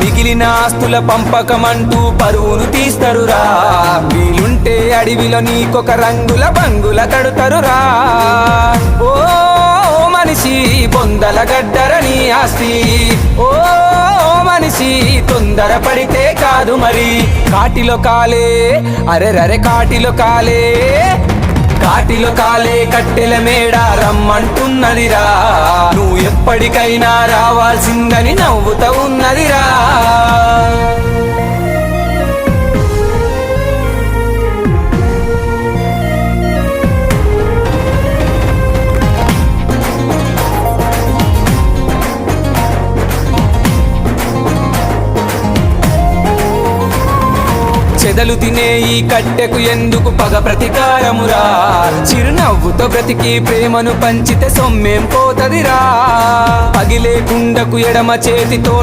మిగిలిన ఆస్తుల పంపకమంటూ పరువును తీస్తరురా వీలుంటే అడవిలో నీకొక రంగుల బంగుల కడుతరురా ఓ మనిషి బొందల గడ్డరని ఆస్తి ఓ మనిషి తొందర పడితే కాదు మరి కాటిలో కాలే అరెరరే కాటిలో కాలే కాటిలో కాలే కట్టెల మేడ రమ్మంటున్నదిరా నువ్వు ఎప్పటికైనా రావాల్సిందని నవ్వుతా ఉన్నదిరా చెదలు తినే ఈ కట్టెకు ఎందుకు పగ ప్రతీకారమురా చిరునవ్వుతో బ్రతికి ప్రేమను పంచితే సొమ్మేం పోతదిరా పగిలే కుండకు ఎడమ చేతితో